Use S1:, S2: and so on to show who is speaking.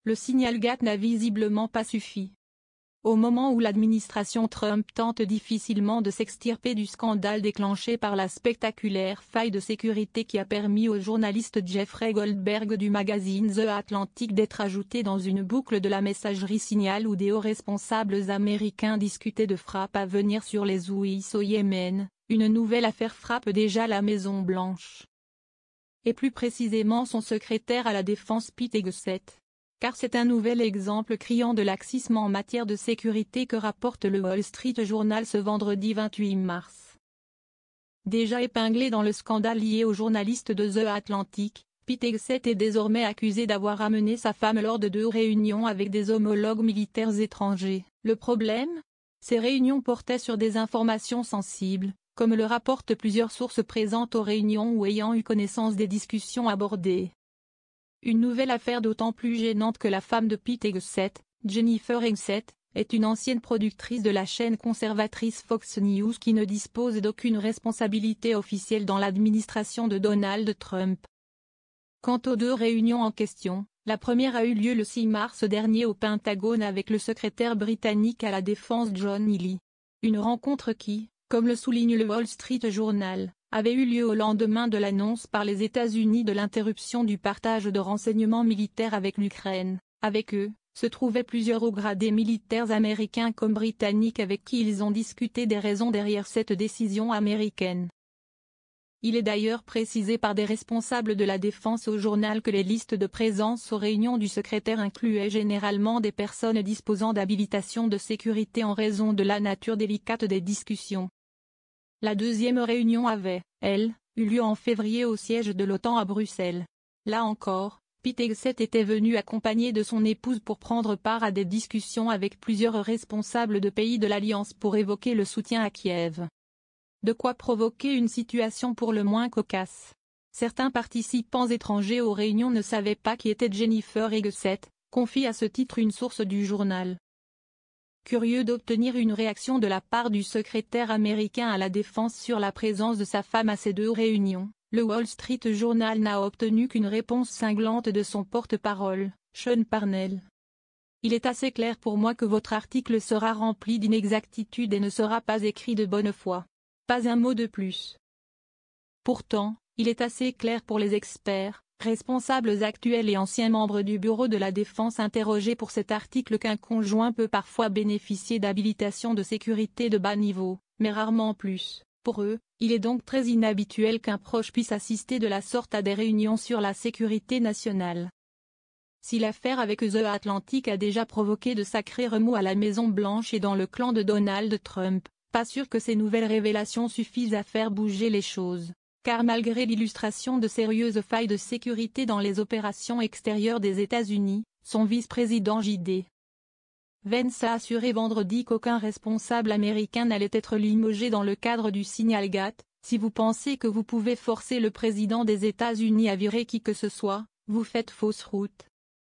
S1: le signal GATT n'a visiblement pas suffi. Au moment où l'administration Trump tente difficilement de s'extirper du scandale déclenché par la spectaculaire faille de sécurité qui a permis au journaliste Jeffrey Goldberg du magazine The Atlantic d'être ajouté dans une boucle de la messagerie Signal où des hauts responsables américains discutaient de frappes à venir sur les Houthis au Yémen, une nouvelle affaire frappe déjà la Maison-Blanche. Et plus précisément son secrétaire à la Défense Pete Hegseth. Car c'est un nouvel exemple criant de laxisme en matière de sécurité que rapporte le Wall Street Journal ce vendredi 28 mars. Déjà épinglé dans le scandale lié au journaliste de The Atlantic, Pete Hegseth est désormais accusé d'avoir amené sa femme lors de 2 réunions avec des homologues militaires étrangers. Le problème ? Ces réunions portaient sur des informations sensibles, comme le rapportent plusieurs sources présentes aux réunions ou ayant eu connaissance des discussions abordées. Une nouvelle affaire d'autant plus gênante que la femme de Pete Hegseth, Jennifer Hegseth, est une ancienne productrice de la chaîne conservatrice Fox News qui ne dispose d'aucune responsabilité officielle dans l'administration de Donald Trump. Quant aux 2 réunions en question, la première a eu lieu le 6 mars dernier au Pentagone avec le secrétaire britannique à la Défense John Healey. Une rencontre qui, comme le souligne le Wall Street Journal, avait eu lieu au lendemain de l'annonce par les États-Unis de l'interruption du partage de renseignements militaires avec l'Ukraine. Avec eux, se trouvaient plusieurs hauts gradés militaires américains comme britanniques avec qui ils ont discuté des raisons derrière cette décision américaine. Il est d'ailleurs précisé par des responsables de la défense au journal que les listes de présence aux réunions du secrétaire incluaient généralement des personnes disposant d'habilitation de sécurité en raison de la nature délicate des discussions. La deuxième réunion avait, elle, eu lieu en février au siège de l'OTAN à Bruxelles. Là encore, Pete Hegseth était venu accompagné de son épouse pour prendre part à des discussions avec plusieurs responsables de pays de l'Alliance pour évoquer le soutien à Kiev. De quoi provoquer une situation pour le moins cocasse. Certains participants étrangers aux réunions ne savaient pas qui était Jennifer Hegseth, confie à ce titre une source du journal. Curieux d'obtenir une réaction de la part du secrétaire américain à la défense sur la présence de sa femme à ces 2 réunions, le Wall Street Journal n'a obtenu qu'une réponse cinglante de son porte-parole, Sean Parnell. Il est assez clair pour moi que votre article sera rempli d'inexactitudes et ne sera pas écrit de bonne foi. Pas un mot de plus. Pourtant, il est assez clair pour les experts, responsables actuels et anciens membres du Bureau de la Défense interrogés pour cet article qu'un conjoint peut parfois bénéficier d'habilitation de sécurité de bas niveau, mais rarement plus. Pour eux, il est donc très inhabituel qu'un proche puisse assister de la sorte à des réunions sur la sécurité nationale. Si l'affaire avec The Atlantic a déjà provoqué de sacrés remous à la Maison-Blanche et dans le clan de Donald Trump, pas sûr que ces nouvelles révélations suffisent à faire bouger les choses. Car malgré l'illustration de sérieuses failles de sécurité dans les opérations extérieures des États-Unis, son vice-président J.D. Vance a assuré vendredi qu'aucun responsable américain n'allait être limogé dans le cadre du signal GATT. Si vous pensez que vous pouvez forcer le président des États-Unis à virer qui que ce soit, vous faites fausse route.